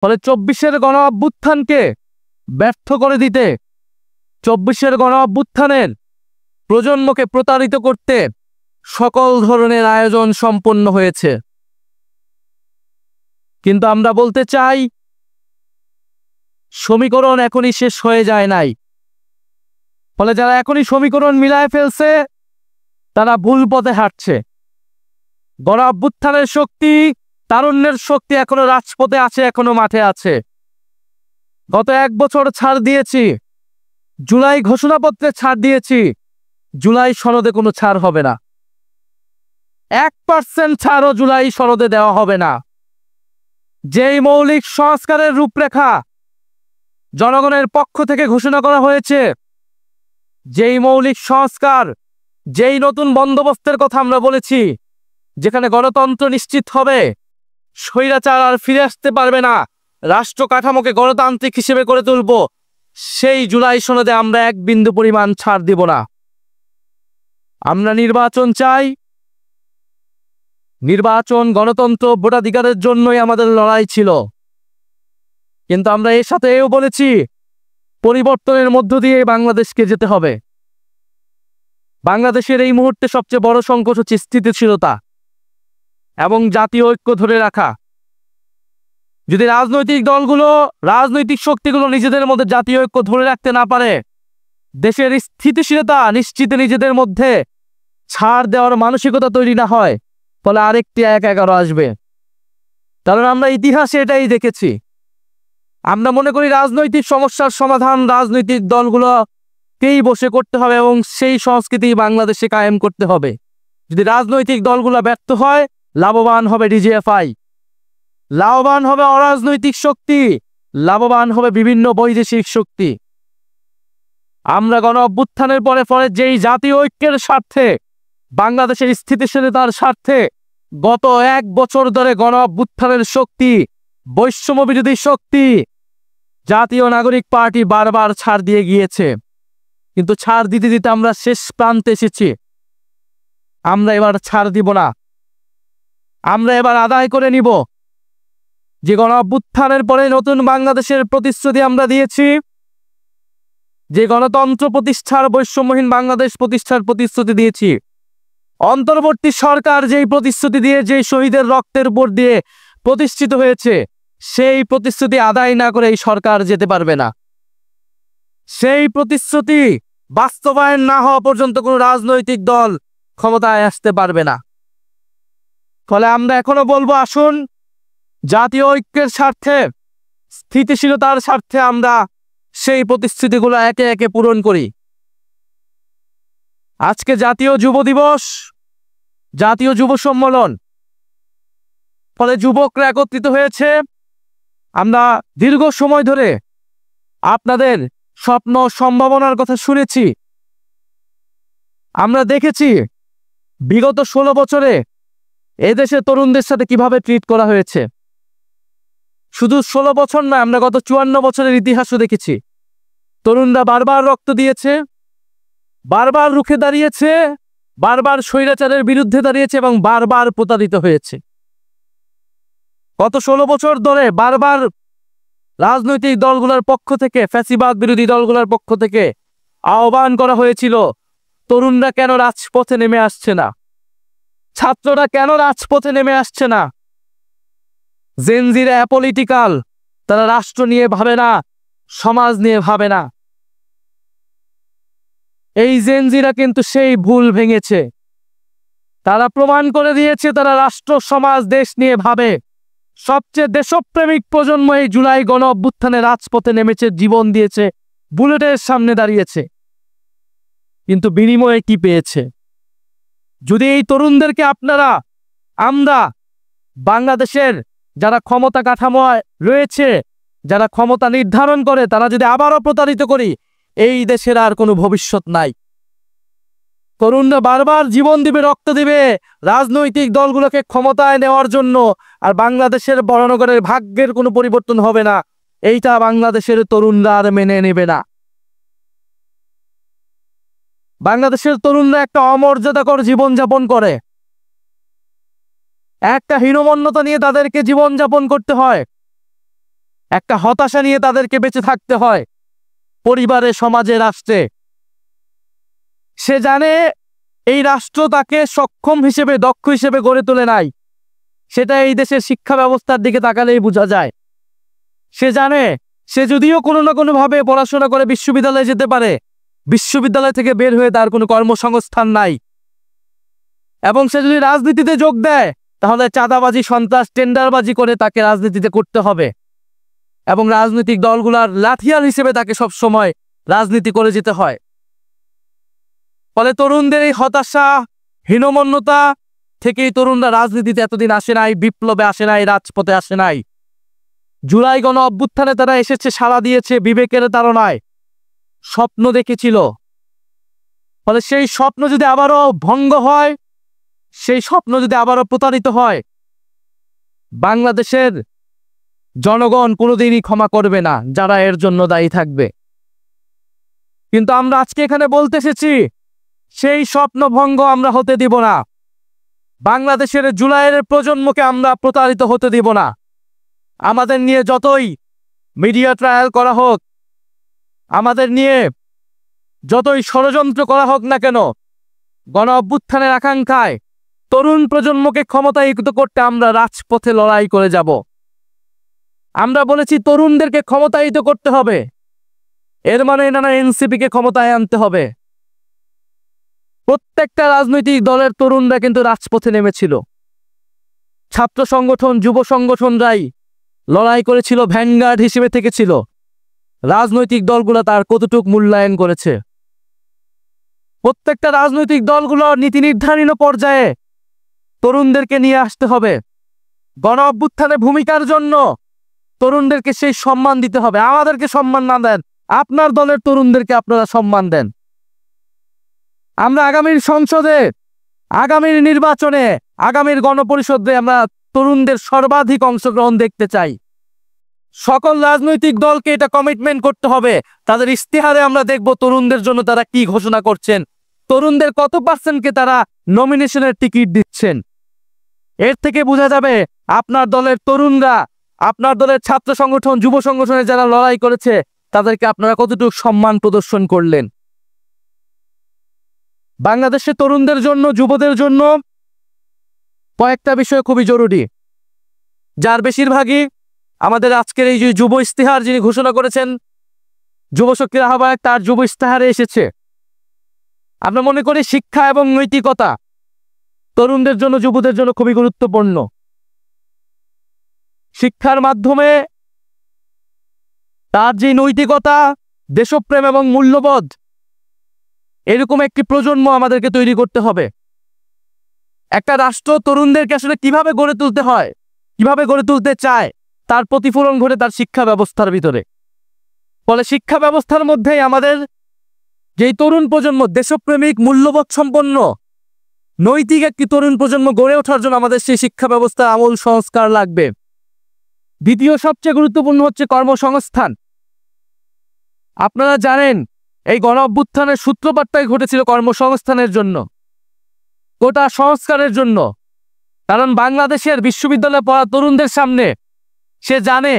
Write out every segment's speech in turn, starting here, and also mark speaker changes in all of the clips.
Speaker 1: ফলে 24-এর গণ অভ্যুত্থানকে ব্যর্থ করে দিতে, 24-এর গণ অভ্যুত্থানের প্রজন্মকে প্রতারিত করতে সকল ধরনের আয়োজন সম্পন্ন হয়েছে। কিন্তু আমরা বলতে চাই, সমীকরণ এখনই শেষ হয়ে যায় নাই। ফলে যারা এখনই সমীকরণ মিলায় ফেলছে তারা ভুল পথে হাঁটছে। গণ অভ্যুত্থানের শক্তি, তারুণ্যের শক্তি এখনো রাজপথে আছে, এখনো মাঠে আছে। গত 1 বছর ছাড় দিয়েছি, জুলাই ঘোষণাপত্রে ছাড় দিয়েছি, জুলাই সনদে কোনো ছাড় হবে না। 1% ছাড়ও জুলাই সনদে দেওয়া হবে না। যেই মৌলিক সংস্কারের রূপরেখা জনগণের পক্ষ থেকে ঘোষণা করা হয়েছে, যেই মৌলিক সংস্কার, যেই নতুন বন্দোবস্তের কথা আমরা বলেছি, যেখানে গণতন্ত্র নিশ্চিত হবে, স্বৈরাচার আর ফিরে আসতে পারবে না, রাষ্ট্র কাঠামোকে গণতান্ত্রিক হিসেবে করে তুলব, সেই জুলাই সনদে আমরা 1 বিন্দু পরিমাণ ছাড় দিব না। আমরা নির্বাচন চাই। নির্বাচন, গণতন্ত্র, ভোটাধিকারের জন্যই আমাদের লড়াই ছিল। কিন্তু আমরা এর সাথে এও বলেছি, পরিবর্তনের মধ্য দিয়ে বাংলাদেশকে যেতে হবে। বাংলাদেশের এই মুহূর্তে সবচেয়ে বড় সংকট হচ্ছে স্থিতিশীলতা এবং জাতীয় ঐক্য ধরে রাখা। যদি রাজনৈতিক দলগুলো, রাজনৈতিক শক্তিগুলো নিজেদের মধ্যে জাতীয় ঐক্য ধরে রাখতে না পারে, দেশের স্থিতিশীলতা নিশ্চিতে নিজেদের মধ্যে ছাড় দেওয়ার মানসিকতা তৈরি না হয়, ফলে আরেকটি 1-11 আসবে। কারণ আমরা ইতিহাসে এটাই দেখেছি। আমরা মনে করি রাজনৈতিক সমস্যার সমাধান রাজনৈতিক দলগুলোকেই বসে করতে হবে এবং সেই সংস্কৃতি বাংলাদেশে কায়েম করতে হবে। যদি রাজনৈতিক দলগুলো ব্যর্থ হয়, লাভবান হবে ডিজিএফআই, লাভবান হবে অরাজনৈতিক শক্তি, লাভবান হবে বিভিন্ন বৈদেশিক শক্তি। আমরা গণ অভ্যুত্থানের পরে যেই জাতীয় ঐক্যের স্বার্থে, বাংলাদেশের স্থিতিশীলতার স্বার্থে গত 1 বছর ধরে গণ অভ্যুত্থানের শক্তি, বৈষম্য বিরোধী শক্তি, জাতীয় নাগরিক পার্টি বারবার ছাড় দিয়ে গিয়েছে, কিন্তু ছাড় দিতে দিতে আমরা শেষ প্রান্তে এসেছি। আমরা এবার ছাড় দিব না। আমরা এবার আদায় করে নিব যে গণ অভ্যুত্থানের পরে নতুন বাংলাদেশের প্রতিশ্রুতি আমরা দিয়েছি, যে গণতন্ত্র প্রতিষ্ঠার, বৈষম্যহীন বাংলাদেশ প্রতিষ্ঠার প্রতিশ্রুতি দিয়েছি। অন্তর্বর্তী সরকার যেই প্রতিশ্রুতি দিয়ে, যেই শহীদের রক্তের উপর দিয়ে প্রতিষ্ঠিত হয়েছে, সেই প্রতিশ্রুতি আদায় না করে এই সরকার যেতে পারবে না। সেই প্রতিশ্রুতি বাস্তবায়ন না হওয়া পর্যন্ত কোনো রাজনৈতিক দল ক্ষমতায় আসতে পারবে না। ফলে আমরা এখনো বলবো, আসুন জাতীয় ঐক্যের স্বার্থে, স্থিতিশীলতার স্বার্থে আমরা সেই প্রতিশ্রুতিগুলো একে একে পূরণ করি। আজকে জাতীয় যুব দিবস, জাতীয় যুব সম্মেলন, ফলে যুবকরা একত্রিত হয়েছে। আমরা দীর্ঘ সময় ধরে আপনাদের স্বপ্ন, সম্ভাবনার কথা শুনেছি। আমরা দেখেছি বিগত 16 বছরে এদেশে তরুণদের সাথে কিভাবে ট্রিট করা হয়েছে। শুধু 16 বছর নয়, আমরা গত 54 বছরের ইতিহাসও দেখেছি। তরুণরা বারবার রক্ত দিয়েছে, বারবার রুখে দাঁড়িয়েছে, বারবার স্বৈরাচারের বিরুদ্ধে দাঁড়িয়েছে এবং বারবার প্রতারিত হয়েছে। গত 16 বছর ধরে বারবার রাজনৈতিক দলগুলোর পক্ষ থেকে, ফ্যাসিবাদ বিরোধী দলগুলোর পক্ষ থেকে আহ্বান করা হয়েছিল, তরুণরা কেন রাজপথে নেমে আসছে না, ছাত্ররা কেন রাজপথে নেমে আসছে না। জেনজিরা অ্যাপলিটিক্যাল, তারা রাষ্ট্র নিয়ে ভাবে না, সমাজ নিয়ে ভাবে না। এই জেনজিরা কিন্তু সেই ভুল ভেঙেছে। তারা প্রমাণ করে দিয়েছে তারা রাষ্ট্র, সমাজ, দেশ নিয়ে ভাবে। সবচেয়ে দেশপ্রেমিক প্রজন্ম এই জুলাই গণ অভ্যুত্থানে রাজপথে নেমেছে, জীবন দিয়েছে, বুলেটের সামনে দাঁড়িয়েছে। কিন্তু বিনিময়ে কি পেয়েছে? যদি এই তরুণদেরকে আমরা বাংলাদেশের যারা ক্ষমতা কাঠামোয় রয়েছে, যারা ক্ষমতা নির্ধারণ করে, তারা যদি আবারও প্রতারিত করি, এই দেশের আর কোনো ভবিষ্যৎ নাই। তরুণরা বারবার জীবন দিবে, রক্ত দিবে রাজনৈতিক দলগুলোকে ক্ষমতায় নেওয়ার জন্য, আর বাংলাদেশের বড়নগরের ভাগ্যের কোনো পরিবর্তন হবে না। এইটা বাংলাদেশের তরুণরা আর মেনে নেবে না। বাংলাদেশের তরুণরা একটা অমর্যাদাকর জীবনযাপন করে, একটা হীনমন্যতা নিয়ে তাদেরকে জীবনযাপন করতে হয়। একটা হতাশা নিয়ে তাদেরকে বেঁচে থাকতে হয় পরিবারে, সমাজে, রাষ্ট্রে। সে জানে এই রাষ্ট্র তাকে সক্ষম হিসেবে, দক্ষ হিসেবে গড়ে তোলে নাই। সেটা এই দেশের শিক্ষা ব্যবস্থার দিকে তাকালেই বোঝা যায়। সে জানে সে যদিও কোনো না কোনোভাবে পড়াশোনা করে বিশ্ববিদ্যালয়ে যেতে পারে, বিশ্ববিদ্যালয় থেকে বের হয়ে তার কোনো কর্মসংস্থান নাই। এবং সে যদি রাজনীতিতে যোগ দেয় তাহলে চাঁদাবাজি, সন্ত্রাস, টেন্ডারবাজি করে তাকে রাজনীতিতে করতে হবে এবং রাজনৈতিক দলগুলোর লাঠিয়াল হিসেবে তাকে সব সময় রাজনীতি করে যেতে হয়। ফলে তরুণদের এই হতাশা, হীনমন্যতা থেকেই তরুণরা রাজনীতিতে এতদিন আসে নাই, বিপ্লবে আসে নাই, রাজপথে আসে নাই। জুলাই গণ অভ্যুত্থানে তারা এসেছে, সাড়া দিয়েছে বিবেকের তাড়নায়, স্বপ্ন দেখেছিল। ফলে সেই স্বপ্ন যদি আবারও ভঙ্গ হয়, সেই স্বপ্ন যদি আবারও প্রতারিত হয়, বাংলাদেশের জনগণ কোনোদিনই ক্ষমা করবে না যারা এর জন্য দায়ী থাকবে। কিন্তু আমরা আজকে এখানে বলতে এসেছি, সেই স্বপ্ন ভঙ্গ আমরা হতে দিব না। বাংলাদেশের জুলাইয়ের প্রজন্মকে আমরা প্রতারিত হতে দিব না। আমাদের নিয়ে যতই মিডিয়া ট্রায়াল করা হোক, আমাদের নিয়ে যতই ষড়যন্ত্র করা হোক না কেন, গণ অভ্যুত্থানের আকাঙ্ক্ষায় তরুণ প্রজন্মকে ক্ষমতায়িত করতে আমরা রাজপথে লড়াই করে যাব। আমরা বলেছি তরুণদেরকে ক্ষমতায়িত করতে হবে, এর মানে না এনসিপিকে ক্ষমতায় আনতে হবে। প্রত্যেকটা রাজনৈতিক দলের তরুণরা কিন্তু রাজপথে নেমেছিল। ছাত্র সংগঠন, যুব সংগঠনরাই লড়াই করেছিল, ভ্যানগার্ড হিসেবে থেকেছিল। রাজনৈতিক দলগুলো তার কতটুক মূল্যায়ন করেছে? প্রত্যেকটা রাজনৈতিক দলগুলোর নীতি নির্ধারণ পর্যায়ে তরুণদেরকে নিয়ে আসতে হবে। গণ অভ্যুত্থানে ভূমিকার জন্য তরুণদেরকে সেই সম্মান দিতে হবে। আমাদেরকে সম্মান না দেন, আপনার দলের তরুণদেরকে আপনারা সম্মান দেন। আমরা আগামীর সংসদে, আগামীর নির্বাচনে, আগামীর গণপরিষদে আমরা তরুণদের সর্বাধিক অংশগ্রহণ দেখতে চাই। সকল রাজনৈতিক দলকে এটা কমিটমেন্ট করতে হবে। তাদের ইশতেহারে আমরা দেখব তরুণদের জন্য তারা কি ঘোষণা করছেন, তরুণদের কত পার্সেন্টকে তারা নমিনেশনের টিকিট দিচ্ছেন। এর থেকে বোঝা যাবে আপনার দলের তরুণরা, আপনার দলের ছাত্র সংগঠন, যুব সংগঠনে যারা লড়াই করেছে তাদেরকে আপনারা কতটুকু সম্মান প্রদর্শন করলেন। বাংলাদেশের তরুণদের জন্য, যুবদের জন্য কয়েকটা বিষয় খুবই জরুরি, যার বেশিরভাগই আমাদের আজকের এই যে যুব ইশতেহার যিনি ঘোষণা করেছেন, যুব শক্তির আহ্বায়ক, তার যুব ইশতেহারে এসেছে। আমরা মনে করি শিক্ষা এবং নৈতিকতা তরুণদের জন্য, যুবদের জন্য খুবই গুরুত্বপূর্ণ। শিক্ষার মাধ্যমে তার যে নৈতিকতা, দেশপ্রেম এবং মূল্যবোধ, এরকম একটি প্রজন্ম আমাদেরকে তৈরি করতে হবে। একটা রাষ্ট্র তরুণদেরকে আসলে কিভাবে গড়ে তুলতে হয়, কিভাবে গড়ে তুলতে চায়, তার প্রতিফলন ঘটে তার শিক্ষা ব্যবস্থার ভিতরে। ফলে শিক্ষা ব্যবস্থার মধ্যেই আমাদের যেই তরুণ প্রজন্ম, দেশপ্রেমিক, মূল্যবোধ সম্পন্ন, নৈতিক একটি তরুণ প্রজন্ম গড়ে ওঠার জন্য আমাদের সেই শিক্ষা ব্যবস্থার আমূল সংস্কার লাগবে। দ্বিতীয় সবচেয়ে গুরুত্বপূর্ণ হচ্ছে কর্মসংস্থান। আপনারা জানেন এই গণ অভ্যুত্থানের সূত্রপাতটাই ঘটেছিল কর্মসংস্থানের জন্য, কোটা সংস্কারের জন্য। কারণ বাংলাদেশের বিশ্ববিদ্যালয়ে পড়া তরুণদের সামনে সে জানে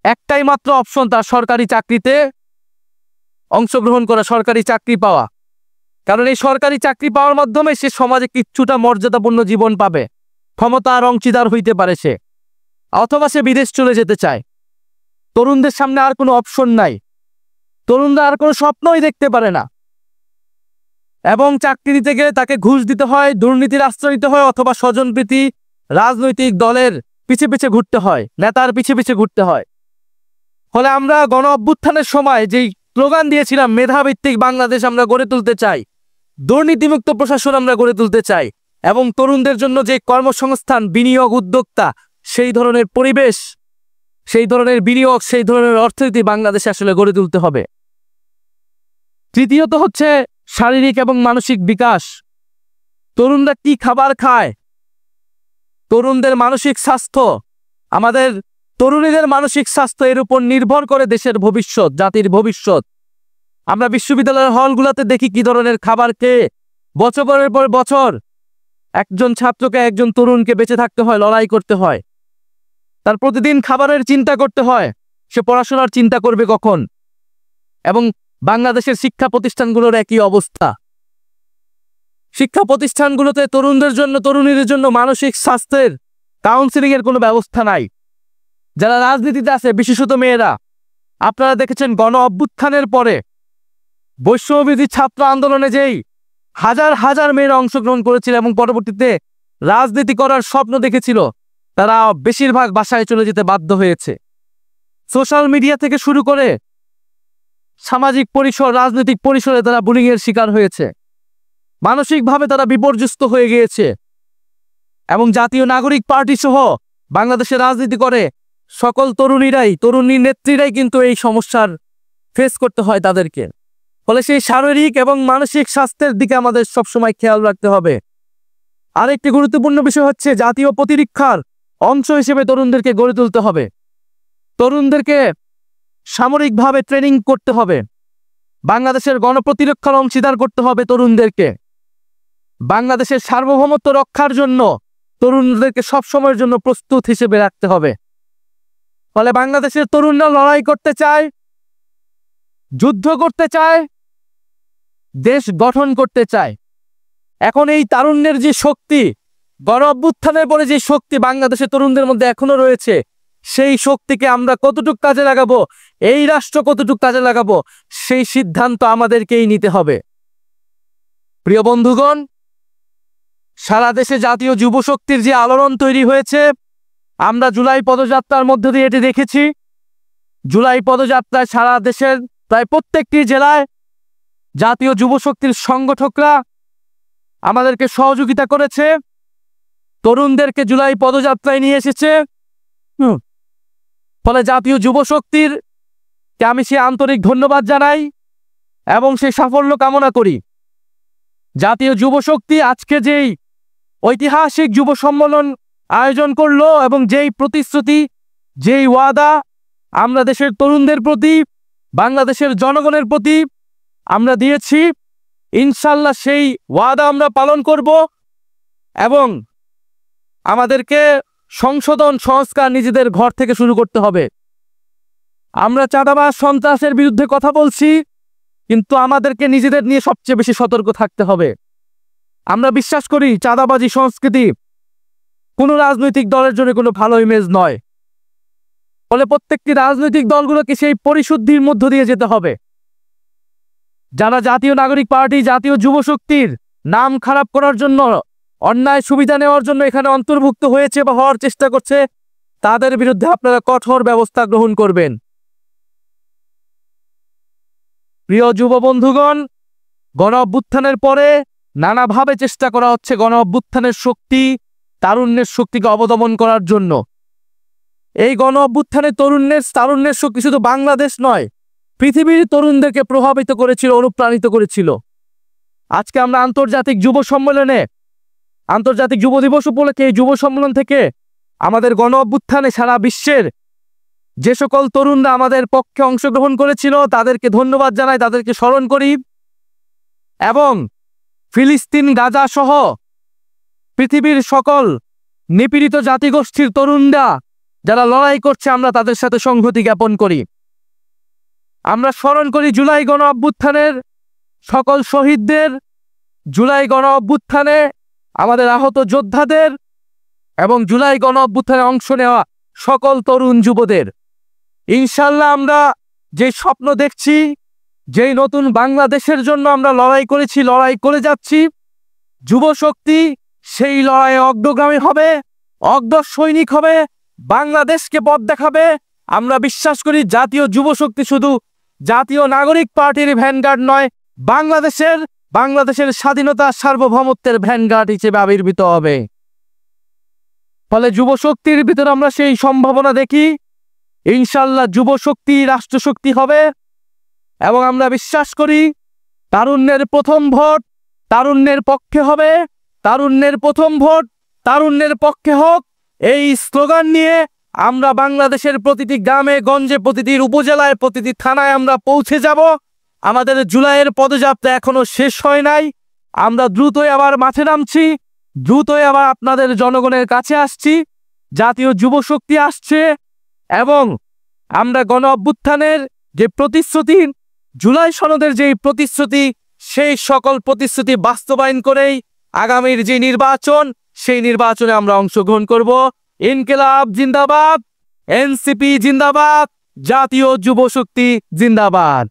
Speaker 1: একটাই মাত্র অপশন, তার সরকারি চাকরিতে অংশগ্রহণ করা, সরকারি চাকরি পাওয়া। কারণ এই সরকারি চাকরি পাওয়ার মাধ্যমে সে সমাজে কিছুটা মর্যাদাপূর্ণ জীবন পাবে, ক্ষমতার অংশীদার হইতে পারে সে, অথবা সে বিদেশ চলে যেতে চায়। তরুণদের সামনে আর কোনো অপশন নাই, তরুণরা আর কোনো স্বপ্নই দেখতে পারে না। এবং চাকরি দিতে গেলে তাকে ঘুষ দিতে হয়, দুর্নীতির আশ্রয় নিতে হয়, অথবা স্বজনপ্রীতি রাজনৈতিক দলের পিছে পিছে ঘুরতে হয়, নেতার পিছে পিছে ঘুরতে হয়। ফলে আমরা গণ অভ্যুত্থানের সময় যেই স্লোগান দিয়েছিলাম, মেধাভিত্তিক বাংলাদেশ আমরা গড়ে তুলতে চাই, দুর্নীতিমুক্ত প্রশাসন আমরা গড়ে তুলতে চাই, এবং তরুণদের জন্য যে কর্মসংস্থান, বিনিয়োগ, উদ্যোক্তা, সেই ধরনের পরিবেশ, সেই ধরনের বিনিয়োগ, সেই ধরনের অর্থনীতি বাংলাদেশে আসলে গড়ে তুলতে হবে। তৃতীয়ত হচ্ছে শারীরিক এবং মানসিক বিকাশ। তরুণরা কি খাবার খায়, তরুণদের মানসিক স্বাস্থ্য, আমাদের তরুণীদের মানসিক স্বাস্থ্য, এর উপর নির্ভর করে দেশের ভবিষ্যৎ, জাতির ভবিষ্যৎ। আমরা বিশ্ববিদ্যালয়ের হলগুলোতে দেখি কি ধরনের খাবার খেয়ে বছরের পর বছর একজন ছাত্রকে, একজন তরুণকে বেঁচে থাকতে হয়, লড়াই করতে হয়। তার প্রতিদিন খাবারের চিন্তা করতে হয়, সে পড়াশোনার চিন্তা করবে কখন? এবং বাংলাদেশের শিক্ষা প্রতিষ্ঠানগুলোর একই অবস্থা। শিক্ষা প্রতিষ্ঠানগুলোতে তরুণদের জন্য, তরুণীদের জন্য মানসিক স্বাস্থ্যের কাউন্সিলিং এর কোনো ব্যবস্থা নাই। যারা রাজনীতিতে আছে, বিশেষত মেয়েরা, আপনারা দেখেছেন গণ অভ্যুত্থানের পরে বৈষম্যবিরোধী ছাত্র আন্দোলনে যেই হাজার হাজার মেয়েরা অংশগ্রহণ করেছিল এবং পরবর্তীতে রাজনীতি করার স্বপ্ন দেখেছিল, তারা বেশিরভাগ বাসায় চলে যেতে বাধ্য হয়েছে। সোশ্যাল মিডিয়া থেকে শুরু করে সামাজিক পরিসর, রাজনৈতিক পরিসরে তারা বুলিং এর শিকার হয়েছে। মানসিকভাবে তারা বিপর্যস্ত হয়ে গিয়েছে। এবং জাতীয় নাগরিক পার্টি সহ বাংলাদেশে রাজনীতি করে সকল তরুণী নেত্রীরাই কিন্তু এই সমস্যার ফেস করতে হয় তাদেরকে। ফলে সেই শারীরিক এবং মানসিক স্বাস্থ্যের দিকে আমাদের সবসময় খেয়াল রাখতে হবে। আরেকটি গুরুত্বপূর্ণ বিষয় হচ্ছে জাতীয় প্রতিরক্ষার অংশ হিসেবে তরুণদেরকে গড়ে তুলতে হবে। তরুণদেরকে সামরিকভাবে ট্রেনিং করতে হবে। বাংলাদেশের গণপ্রতিরক্ষার অংশীদার করতে হবে তরুণদেরকে। বাংলাদেশের সার্বভৌমত্ব রক্ষার জন্য তরুণদেরকে সবসময়ের জন্য প্রস্তুত হিসেবে রাখতে হবে। ফলে বাংলাদেশের তরুণরা লড়াই করতে চায়, যুদ্ধ করতে চায়, দেশ গঠন করতে চায়। এখন এই তারুণ্যের যে শক্তি, গণ অভ্যুত্থানের পরে যে শক্তি বাংলাদেশের তরুণদের মধ্যে এখনো রয়েছে, সেই শক্তিকে আমরা কতটুকু কাজে লাগাবো, এই রাষ্ট্র কতটুকু কাজে লাগাবো, সেই সিদ্ধান্ত আমাদেরকেই নিতে হবে। প্রিয় বন্ধুগণ, সারা দেশে জাতীয় যুব শক্তির যে আলোড়ন তৈরি হয়েছে, আমরা জুলাই পদযাত্রার মধ্য দিয়ে এটি দেখেছি। জুলাই পদযাত্রায় সারা দেশের প্রায় প্রত্যেকটি জেলায় জাতীয় যুব শক্তির সংগঠকরা আমাদেরকে সহযোগিতা করেছে, তরুণদেরকে জুলাই পদযাত্রায় নিয়ে এসেছে। ফলে জাতীয় যুব শক্তির আমি সে আন্তরিক ধন্যবাদ জানাই এবং সেই সাফল্য কামনা করি। জাতীয় যুব শক্তি আজকে যেই ঐতিহাসিক যুব সম্মেলন আয়োজন করলো এবং যেই প্রতিশ্রুতি, যেই ওয়াদা আমরা দেশের তরুণদের প্রতি, বাংলাদেশের জনগণের প্রতি আমরা দিয়েছি, ইনশাল্লাহ সেই ওয়াদা আমরা পালন করব এবং আমাদেরকে সংশোধন, সংস্কার নিজেদের ঘর থেকে শুরু করতে হবে। আমরা চাঁদাবাজ, সন্ত্রাসের বিরুদ্ধে কথা বলছি, কিন্তু আমাদেরকে নিজেদের নিয়ে সবচেয়ে বেশি সতর্ক থাকতে হবে। আমরা বিশ্বাস করি চাঁদাবাজি সংস্কৃতি কোনো রাজনৈতিক দলের জন্য কোনো ভালো ইমেজ নয়। ফলে প্রত্যেকটি রাজনৈতিক দলগুলোকে সেই পরিশুদ্ধির মধ্য দিয়ে যেতে হবে। যারা জাতীয় নাগরিক পার্টি, জাতীয় যুব শক্তির নাম খারাপ করার জন্য, অন্যায় সুবিধা নেওয়ার জন্য এখানে অন্তর্ভুক্ত হয়েছে বা হওয়ার চেষ্টা করছে, তাদের বিরুদ্ধে আপনারা কঠোর ব্যবস্থা গ্রহণ করবেন। প্রিয় যুব বন্ধুগণ, গণ অভ্যুত্থানের পরে নানাভাবে চেষ্টা করা হচ্ছে গণ অভ্যুত্থানের শক্তি, তারুণ্যের শক্তিকে অবদমন করার জন্য। এই গণ অভ্যুত্থানে তারুণ্যের শক্তি শুধু বাংলাদেশ নয়, পৃথিবীর তরুণদেরকে প্রভাবিত করেছিল, অনুপ্রাণিত করেছিল। আজকে আমরা আন্তর্জাতিক যুব সম্মেলনে, আন্তর্জাতিক যুব দিবস উপলক্ষে এই যুব সম্মেলন থেকে আমাদের গণ অভ্যুত্থানে সারা বিশ্বের যে সকল তরুণরা আমাদের পক্ষে অংশগ্রহণ করেছিল তাদেরকে ধন্যবাদ জানাই, তাদেরকে স্মরণ করি। এবং ফিলিস্তিন, গাজা সহ পৃথিবীর সকল নিপীড়িত জাতিগোষ্ঠীর তরুণরা যারা লড়াই করছে, আমরা তাদের সাথে সংহতি জ্ঞাপন করি। আমরা স্মরণ করি জুলাই গণ অভ্যুত্থানের সকল শহীদদের, জুলাই গণ অভ্যুত্থানে আমাদের আহত যোদ্ধাদের এবং জুলাই গণ অভ্যুত্থানে অংশ নেওয়া সকল তরুণ যুবদের। ইনশাল্লাহ আমরা যে স্বপ্ন দেখছি, যেই নতুন বাংলাদেশের জন্য আমরা লড়াই করেছি, লড়াই করে যাচ্ছি, যুব শক্তি সেই লড়াইয়ে অগ্রগামী হবে, অগ্র সৈনিক হবে, বাংলাদেশকে পথ দেখাবে। আমরা বিশ্বাস করি জাতীয় যুব শক্তি শুধু জাতীয় নাগরিক পার্টির ভ্যানগার্ড নয়, বাংলাদেশের স্বাধীনতা, সার্বভৌমত্বের ভ্যানগার্ড হিসেবে আবির্ভূত হবে। ফলে যুব শক্তির ভিতরে আমরা সেই সম্ভাবনা দেখি। ইনশাল্লাহ যুব শক্তি রাষ্ট্রশক্তি হবে এবং আমরা বিশ্বাস করি তারুণ্যের প্রথম ভোট তারুণ্যের পক্ষে হবে, তারুণ্যের প্রথম ভোট তারুণ্যের পক্ষে হোক। এই স্লোগান নিয়ে আমরা বাংলাদেশের প্রতিটি গ্রামে গঞ্জে, প্রতিটি উপজেলায়, প্রতিটি থানায় আমরা পৌঁছে যাব। আমাদের জুলাইয়ের পদযাত্রা এখনো শেষ হয় নাই। আমরা দ্রুতই আবার মাঠে নামছি, দ্রুতই আবার আপনাদের জনগণের কাছে আসছি। জাতীয় যুব শক্তি আসছে এবং আমরা গণ অভ্যুত্থানের যে প্রতিশ্রুতি, জুলাই সনদের যে প্রতিশ্রুতি, সেই সকল প্রতিশ্রুতি বাস্তবায়ন করেই আগামীর যে নির্বাচন, সেই নির্বাচনে আমরা অংশগ্রহণ করব। ইনকিলাব জিন্দাবাদ, এনসিপি জিন্দাবাদ, জাতীয় যুব শক্তি জিন্দাবাদ।